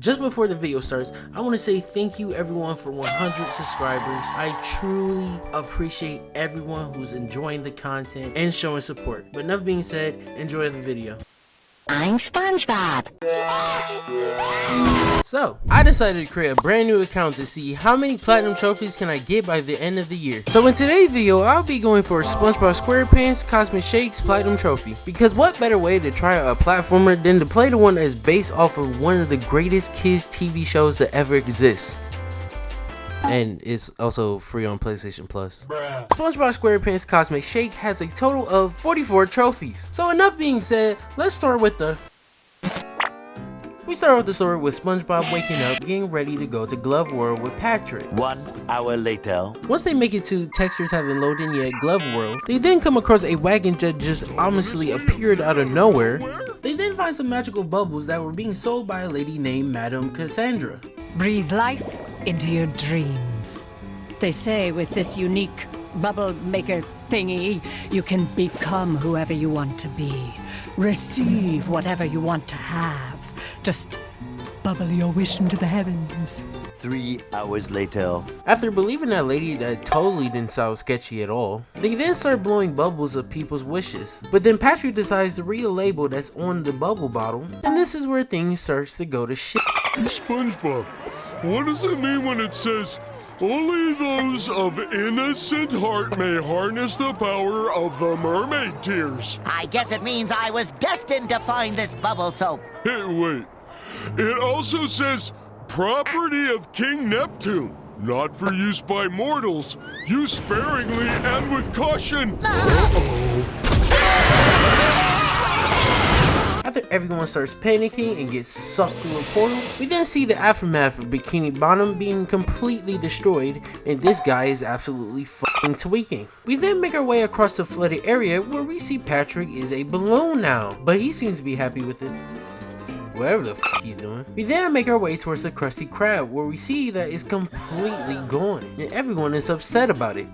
just before the video starts, I want to say thank you everyone for 100 subscribers. I truly appreciate everyone who's enjoying the content and showing support. But enough being said, enjoy the video. I'm SpongeBob. So, I decided to create a brand new account to see how many platinum trophies can I get by the end of the year. So in today's video, I'll be going for Spongebob Squarepants Cosmic Shakes Platinum Trophy. Because what better way to try out a platformer than to play the one that is based off of one of the greatest kids TV shows that ever exist. And it's also free on PlayStation Plus. Spongebob Squarepants Cosmic Shake has a total of 44 trophies. So enough being said, let's start with the... We start with the story with SpongeBob waking up, getting ready to go to Glove World with Patrick. 1 hour later. Once they make it to textures haven't loaded yet Glove World, they then come across a wagon that just ominously appeared out of nowhere. They then find some magical bubbles that were being sold by a lady named Madame Cassandra. Breathe life into your dreams. They say with this unique bubble maker thingy, you can become whoever you want to be. Receive whatever you want to have. Just bubble your wish into the heavens. 3 hours later. After believing that lady that totally didn't sound sketchy at all, they then start blowing bubbles of people's wishes. But then Patrick decides to read a label that's on the bubble bottle, and this is where things starts to go to shit. SpongeBob, what does it mean when it says, only those of innocent heart may harness the power of the mermaid tears? I guess it means I was destined to find this bubble soap. Hey, wait. It also says, property of King Neptune, not for use by mortals. Use sparingly and with caution. After everyone starts panicking and gets sucked through a portal, we then see the aftermath of Bikini Bottom being completely destroyed, and this guy is absolutely fucking tweaking. We then make our way across the flooded area where we see Patrick is a balloon now, but he seems to be happy with it. Whatever the fuck he's doing. We then make our way towards the Krusty Krab where we see that it's completely gone, and everyone is upset about it.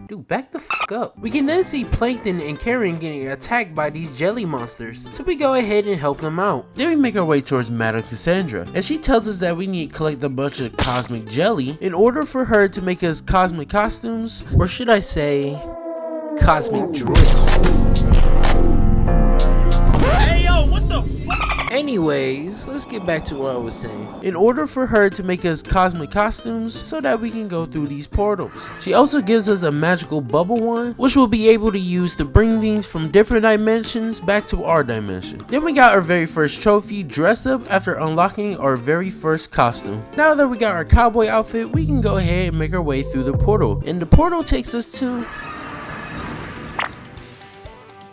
Dude, back the fuck up. We can then see Plankton and Karen getting attacked by these jelly monsters, so we go ahead and help them out. Then we make our way towards Madame Cassandra, and she tells us that we need to collect a bunch of cosmic jelly in order for her to make us cosmic costumes, or should I say, cosmic drip. Hey yo, what the fuck? Anyways, let's get back to what I was saying. In order for her to make us cosmic costumes so that we can go through these portals. She also gives us a magical bubble wand, which we'll be able to use to bring things from different dimensions back to our dimension. Then we got our very first trophy, dress up, after unlocking our very first costume. Now that we got our cowboy outfit, we can go ahead and make our way through the portal. And the portal takes us to...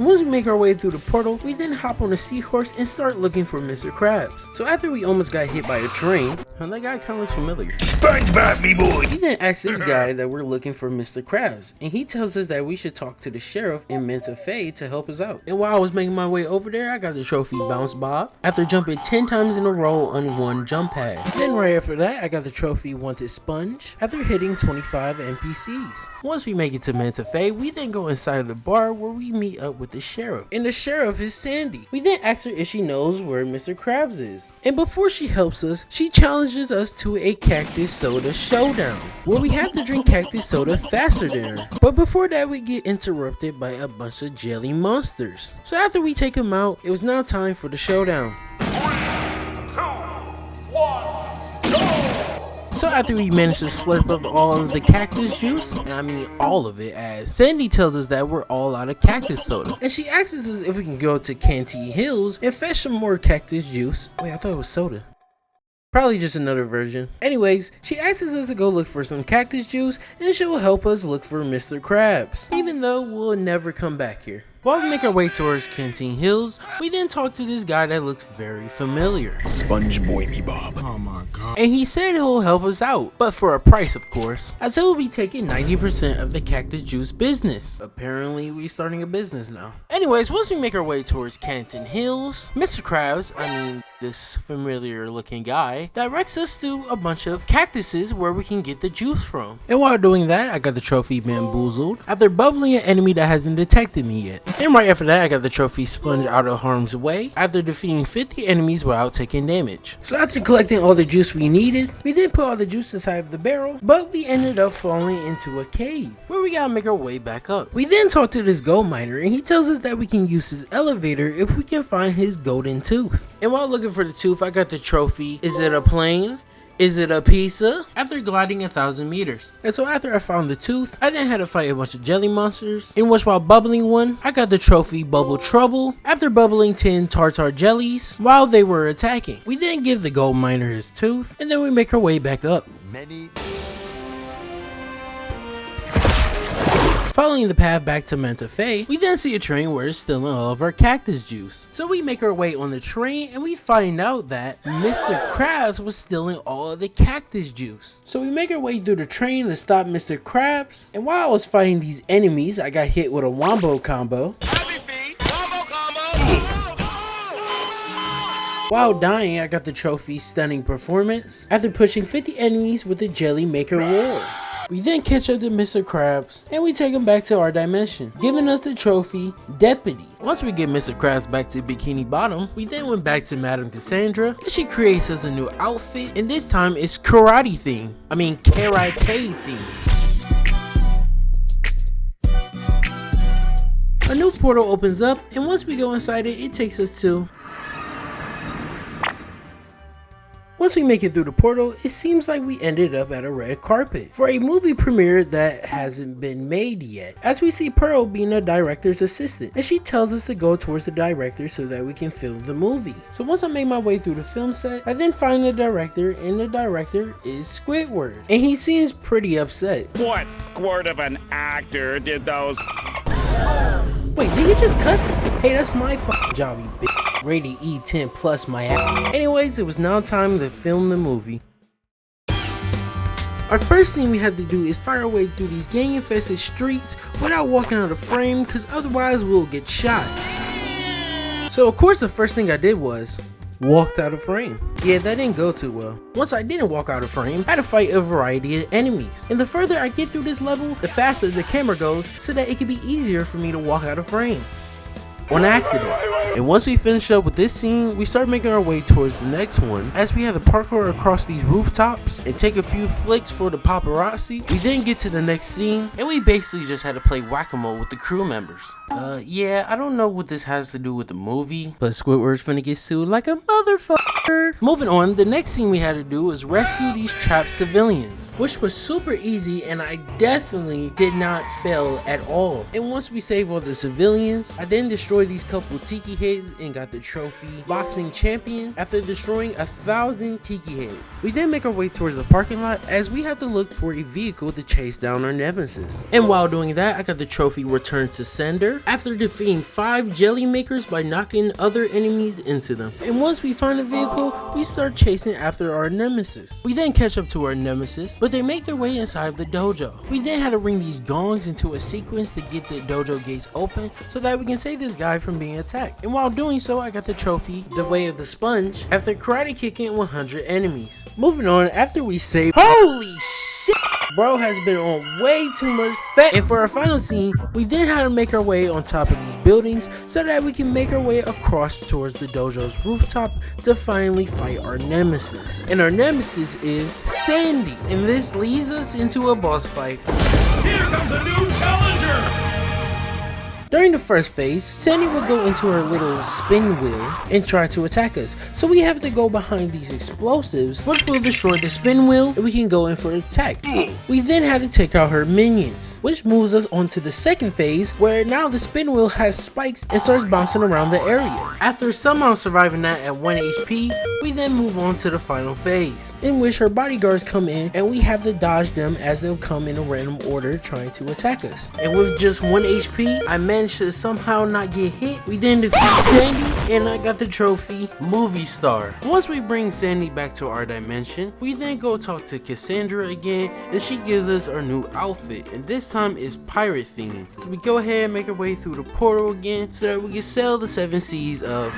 Once we make our way through the portal, we then hop on a seahorse and start looking for Mr. Krabs. So after we almost got hit by a train, and that guy kind of looks familiar. SpongeBob, me boy. We then ask this guy that we're looking for Mr. Krabs, and he tells us that we should talk to the sheriff in Manta Fe to help us out. And while I was making my way over there, I got the trophy Bounce Bob after jumping 10 times in a row on one jump pad. Then right after that, I got the trophy Wanted Sponge after hitting 25 NPCs. Once we make it to Manta Fe, we then go inside the bar where we meet up with the sheriff, and the sheriff is Sandy. We then ask her if she knows where Mr. Krabs is, and before she helps us, she challenges us to a cactus soda showdown where we have to drink cactus soda faster than her. But before that, we get interrupted by a bunch of jelly monsters. So after we take them out, it was now time for the showdown. 3, 2, 1, go! So after we managed to slurp up all of the cactus juice, and I mean all of it, as Sandy tells us that we're all out of cactus soda, and she asks us if we can go to Canteen Hills and fetch some more cactus juice. Wait, I thought it was soda. Probably just another version. Anyways, she asks us to go look for some cactus juice, and she'll help us look for Mr. Krabs, even though we'll never come back here. While we make our way towards Canteen Hills, we then talk to this guy that looks very familiar. Spongebob. Oh my god. And he said he'll help us out, but for a price of course, as he'll be taking 90% of the cactus juice business. Apparently we starting a business now. Anyways, once we make our way towards Canton Hills, Mr. Krabs, this familiar looking guy, directs us to a bunch of cactuses where we can get the juice from. And while doing that, I got the trophy bamboozled after bubbling an enemy that hasn't detected me yet. And right after that, I got the trophy sponge out of harm's way after defeating 50 enemies without taking damage. So after collecting all the juice we needed, we did put all the juice inside of the barrel, but we ended up falling into a cave where we gotta make our way back up. We then talked to this gold miner and he tells us that we can use his elevator if we can find his golden tooth. And while looking for the tooth, I got the trophy. Is it a plane? Is it a pizza? After gliding 1,000 meters. And so after I found the tooth, I then had to fight a bunch of jelly monsters, in which while bubbling one, I got the trophy Bubble Trouble after bubbling 10 tartar jellies while they were attacking. We then give the gold miner his tooth, and then we make our way back up. Following the path back to Manta Fe, we then see a train where it's stealing all of our cactus juice. So we make our way on the train and we find out that Mr. Krabs was stealing all of the cactus juice. So we make our way through the train to stop Mr. Krabs, and while I was fighting these enemies, I got hit with a wombo combo. While dying, I got the trophy Stunning Performance after pushing 50 enemies with the Jelly Maker Roar. We then catch up to Mr. Krabs and we take him back to our dimension, giving us the trophy Deputy. Once we get Mr. Krabs back to Bikini Bottom, we then went back to Madam Cassandra and she creates us a new outfit, and this time it's karate theme. Karate theme. A new portal opens up, and once we go inside it, it takes us to... Once we make it through the portal, it seems like we ended up at a red carpet for a movie premiere that hasn't been made yet, as we see Pearl being a director's assistant, and she tells us to go towards the director so that we can film the movie. So once I make my way through the film set, I then find the director, and the director is Squidward, and he seems pretty upset. What squirt of an actor did those? Wait, did he just cuss? Hey, that's my fucking job, you bitch. Rated E10 plus my ass. Anyways, it was now time to film the movie. Our first thing we had to do is fire our way through these gang infested streets without walking out of frame, because otherwise we'll get shot. So of course the first thing I did was walked out of frame. Yeah, that didn't go too well. Once I didn't walk out of frame, I had to fight a variety of enemies. And the further I get through this level, the faster the camera goes, so that it can be easier for me to walk out of frame. On accident. And once we finish up with this scene, we start making our way towards the next one, as we have to parkour across these rooftops and take a few flicks for the paparazzi. We then get to the next scene, and we basically just had to play whack-a-mole with the crew members. Yeah, I don't know what this has to do with the movie, but Squidward's finna get sued like a motherfucker. Moving on, the next scene we had to do was rescue these trapped civilians, which was super easy, and I definitely did not fail at all. And once we save all the civilians, I then destroyed these couple tiki heads and got the trophy Boxing Champion after destroying 1,000 tiki heads. We then make our way towards the parking lot, as we have to look for a vehicle to chase down our nemesis. And while doing that, I got the trophy Return to Sender after defeating 5 jelly makers by knocking other enemies into them. And once we find a vehicle, we start chasing after our nemesis. We then catch up to our nemesis, but they make their way inside the dojo. We then had to ring these gongs into a sequence to get the dojo gates open so that we can save this guy from being attacked. And while doing so, I got the trophy The Way of the Sponge after karate kicking 100 enemies. Moving on, after we save, holy shit, bro has been on way too much fat. And for our final scene, we then had to make our way on top of these buildings so that we can make our way across towards the dojo's rooftop to finally fight our nemesis. And our nemesis is Sandy, and this leads us into a boss fight. Here comes a new challenger! During the first phase, Sandy will go into her little spin wheel and try to attack us. So we have to go behind these explosives, which will destroy the spin wheel, and we can go in for an attack. We then had to take out her minions, which moves us on to the second phase, where now the spin wheel has spikes and starts bouncing around the area. After somehow surviving that at 1 HP, we then move on to the final phase, in which her bodyguards come in and we have to dodge them as they'll come in a random order trying to attack us. And with just 1 HP, I managed to somehow not get hit. We then defeat Sandy, and I got the trophy Movie Star. Once we bring Sandy back to our dimension, we then go talk to Cassandra again, and she gives us our new outfit, and this time is pirate themed. So we go ahead and make our way through the portal again so that we can sail the 7 seas of...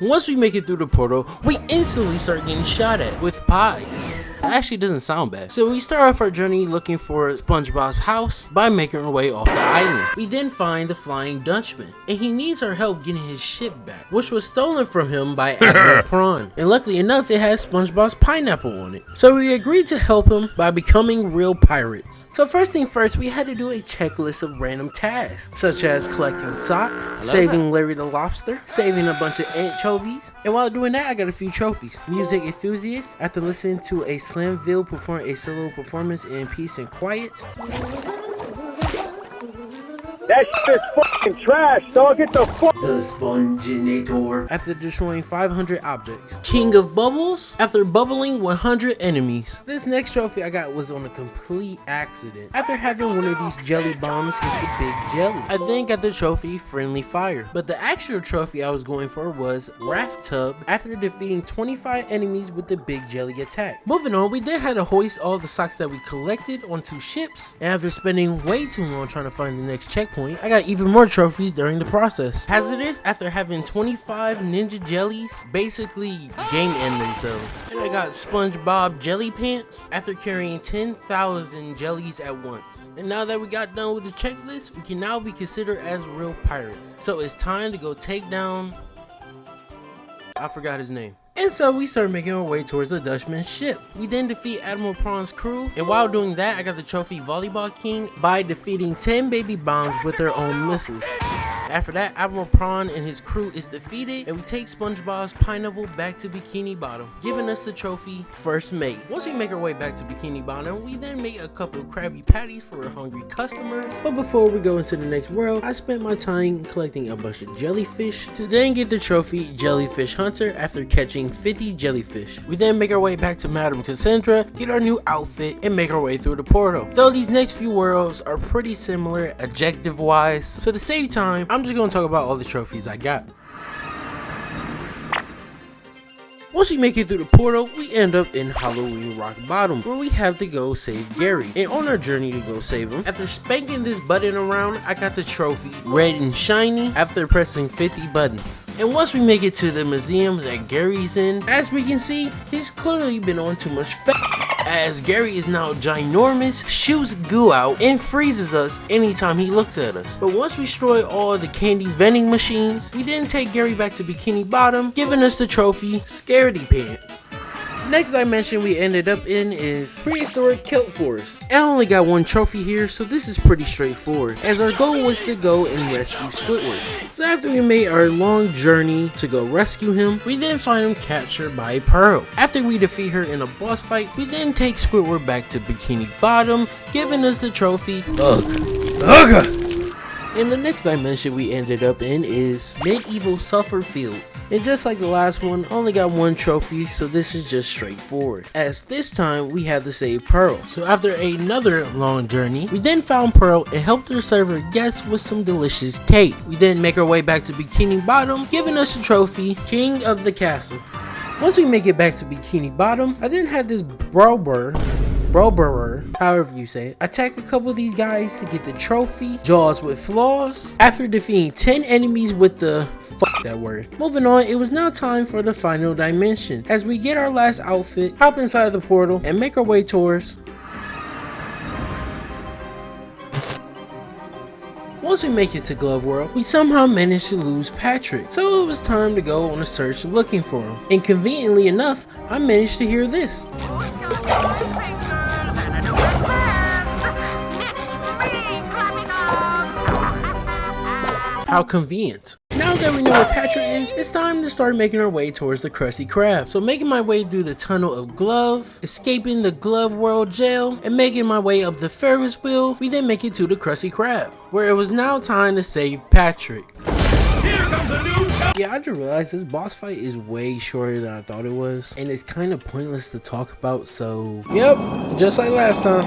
Once we make it through the portal, we instantly start getting shot at with pies. That actually doesn't sound bad. So we start off our journey looking for SpongeBob's house by making our way off the island. We then find the Flying Dutchman, and he needs our help getting his ship back, which was stolen from him by Admiral Prawn. And luckily enough, it has SpongeBob's pineapple on it. So we agreed to help him by becoming real pirates. So first thing first, we had to do a checklist of random tasks, such as collecting socks, saving Larry the Lobster, saving a bunch of anchovies, and while doing that, I got a few trophies. Music enthusiasts, after listening to a Slamville perform a solo performance in peace and quiet. That shit's fucking trash, dog. Get the fuck. The Sponginator, after destroying 500 objects. King of Bubbles, after bubbling 100 enemies. This next trophy I got was on a complete accident, after having one of these jelly bombs hit the big jelly. I then got the trophy Friendly Fire, but the actual trophy I was going for was Raft Tub, after defeating 25 enemies with the big jelly attack. Moving on, we then had to hoist all the socks that we collected onto ships, and after spending way too long trying to find the next checkpoint, I got even more trophies during the process. Hazardous, after having 25 ninja jellies basically game end themselves. And I got Spongebob Jelly Pants after carrying 10,000 jellies at once. And now that we got done with the checklist, we can now be considered as real pirates. So it's time to go take down, I forgot his name. And so we started making our way towards the Dutchman's ship. We then defeat Admiral Prawn's crew, and while doing that, I got the trophy Volleyball King by defeating 10 baby bombs with their own missiles. After that, Admiral Prawn and his crew is defeated, and we take SpongeBob's pineapple back to Bikini Bottom, giving us the trophy First Mate. Once we make our way back to Bikini Bottom, we then make a couple of Krabby Patties for our hungry customers. But before we go into the next world, I spent my time collecting a bunch of jellyfish to then get the trophy Jellyfish Hunter after catching 50 jellyfish. We then make our way back to Madame Cassandra, get our new outfit, and make our way through the portal. Though these next few worlds are pretty similar objective wise, so to save time, I'm just gonna talk about all the trophies I got. Once we make it through the portal, we end up in Halloween Rock Bottom, where we have to go save Gary. And on our journey to go save him, after spanking this button around, I got the trophy Red and Shiny after pressing 50 buttons. And once we make it to the museum that Gary's in, as we can see, he's clearly been on too much fat, as Gary is now ginormous, shoots goo out, and freezes us anytime he looks at us. But once we destroy all the candy vending machines, we then take Gary back to Bikini Bottom, giving us the trophy Scaredy Pants. Next dimension we ended up in is Prehistoric Kelp Forest. I only got one trophy here, so this is pretty straightforward, as our goal was to go and rescue Squidward. So after we made our long journey to go rescue him, we then find him captured by Pearl. After we defeat her in a boss fight, we then take Squidward back to Bikini Bottom, giving us the trophy Ugh. And the next dimension we ended up in is Medieval Sulphur Fields. And just like the last one, I only got one trophy, so this is just straightforward, as this time we had to save Pearl. So after another long journey, we then found Pearl and helped her serve her guests with some delicious cake. We then make our way back to Bikini Bottom, giving us the trophy King of the Castle. Once we make it back to Bikini Bottom, I then had this Broberer, however you say it, attack a couple of these guys to get the trophy Jaws with Flaws after defeating 10 enemies with the that word. Moving on, it was now time for the final dimension, as we get our last outfit, hop inside the portal, and make our way towards. Once we make it to Glove World, we somehow managed to lose Patrick, so it was time to go on a search looking for him. And conveniently enough, I managed to hear this. How convenient. Now that we know where Patrick is, it's time to start making our way towards the Krusty Krab. So making my way through the tunnel of Glove, escaping the Glove World jail, and making my way up the Ferris wheel, we then make it to the Krusty Krab, where it was now time to save Patrick. Here comes a new yeah, I just realized this boss fight is way shorter than I thought it was, and it's kind of pointless to talk about, so yep, just like last time.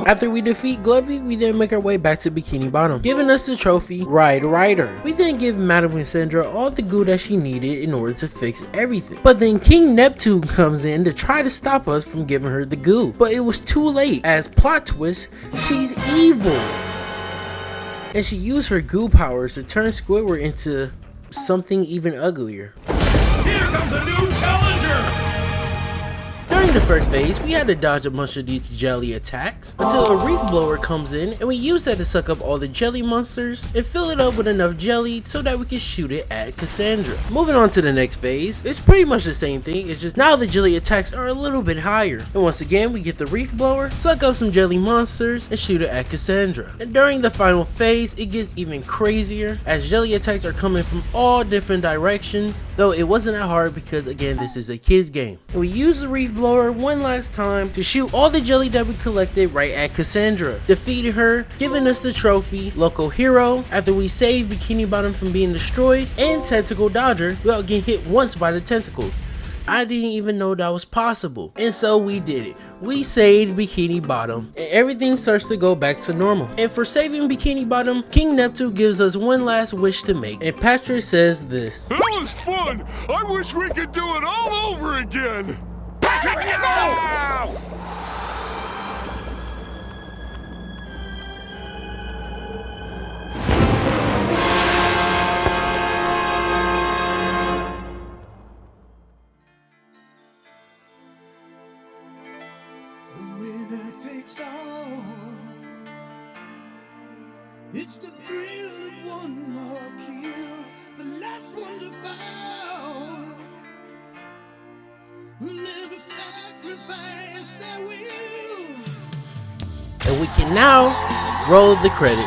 After we defeat Glovey, we then make our way back to Bikini Bottom, giving us the trophy Ride Rider. We then give Madame Cassandra all the goo that she needed in order to fix everything. But then King Neptune comes in to try to stop us from giving her the goo. But it was too late, as plot twist, she's evil. And she used her goo powers to turn Squidward into something even uglier. comes a new challenger! During the first phase, we had to dodge a bunch of these jelly attacks until a reef blower comes in, and we use that to suck up all the jelly monsters and fill it up with enough jelly so that we can shoot it at Cassandra. Moving on to the next phase, it's pretty much the same thing, it's just now the jelly attacks are a little bit higher. And once again, we get the reef blower, suck up some jelly monsters, and shoot it at Cassandra. And during the final phase, it gets even crazier as jelly attacks are coming from all different directions, though it wasn't that hard because again, this is a kids game. And we use the reef blower one last time to shoot all the jelly that we collected right at Cassandra, defeating her, giving us the trophy Local Hero after we saved Bikini Bottom from being destroyed and Tentacle Dodger without getting hit once by the tentacles. I didn't even know that was possible, and so we did it. We saved Bikini Bottom and everything starts to go back to normal. And for saving Bikini Bottom, King Neptune gives us one last wish to make, and Patrick says this: That was fun! I wish we could do it all over again! Patrick, no! It's the thrill of one more kill, the last one to fall. We'll never sacrifice their will. And we can now roll the credits.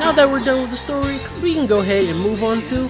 Now that we're done with the story, we can go ahead and move on to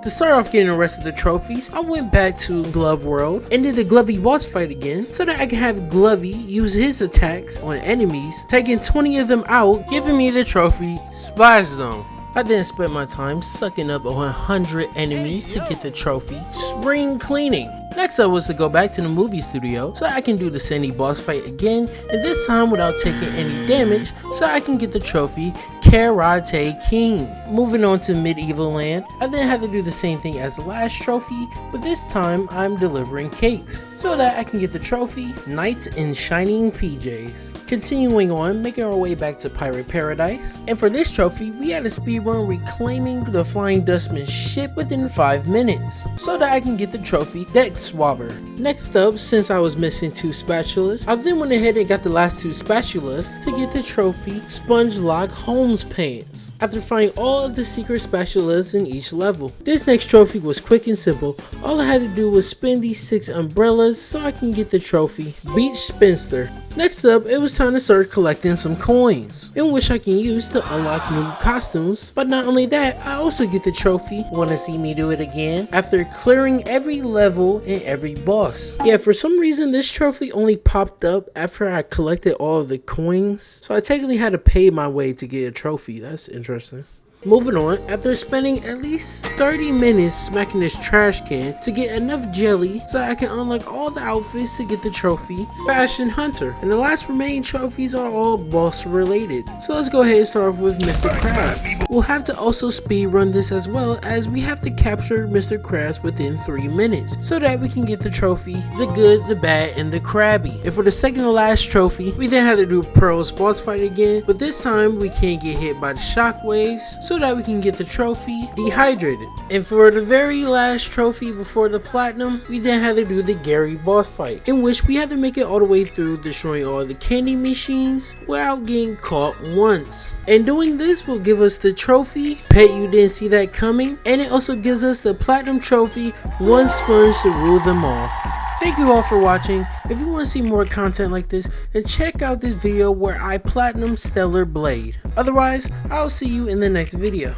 To start off getting the rest of the trophies, I went back to Glove World and did the Glovey boss fight again so that I can have Glovey use his attacks on enemies, taking 20 of them out, giving me the trophy Splash Zone. I then spent my time sucking up 100 enemies to get the trophy Spring Cleaning. Next up was to go back to the movie studio so I can do the Sandy boss fight again, and this time without taking any damage so I can get the trophy Karate King. Moving on to Medieval Land, I then had to do the same thing as the last trophy, but this time I'm delivering cakes so that I can get the trophy Knights in Shining PJs. Continuing on, making our way back to Pirate Paradise, and for this trophy we had a speedrun reclaiming the Flying Dustman's ship within 5 minutes so that I can get the trophy Deck Swabber. Next up, since I was missing 2 spatulas, I then went ahead and got the last 2 spatulas to get the trophy Sponge Lock Holmes Pants after finding all of the secret spatulas in each level. This next trophy was quick and simple. All I had to do was spin these 6 umbrellas so I can get the trophy Beach Spinster. Next up, it was time to start collecting some coins, in which I can use to unlock new costumes. But not only that, I also get the trophy Wanna See Me Do It Again after clearing every level and every boss. Yeah, for some reason this trophy only popped up after I collected all of the coins, so I technically had to pay my way to get a trophy. That's interesting. Moving on, after spending at least 30 minutes smacking this trash can to get enough jelly so I can unlock all the outfits to get the trophy Fashion Hunter. And the last remaining trophies are all boss related. So let's go ahead and start off with Mr. Krabs. We'll have to also speed run this as well, as we have to capture Mr. Krabs within 3 minutes so that we can get the trophy The Good, the Bad, and the Krabby. And for the second to last trophy, we then have to do Pearl's boss fight again, but this time we can't get hit by the shockwaves so that we can get the trophy Dehydrated. And for the very last trophy before the platinum, we then had to do the Gary boss fight, in which we had to make it all the way through destroying all the candy machines without getting caught once. And doing this will give us the trophy Pet You Didn't See That Coming, and it also gives us the platinum trophy One Sponge to Rule Them All. Thank you all for watching. If you want to see more content like this, then check out this video where I platinum Stellar Blade. Otherwise, I'll see you in the next video.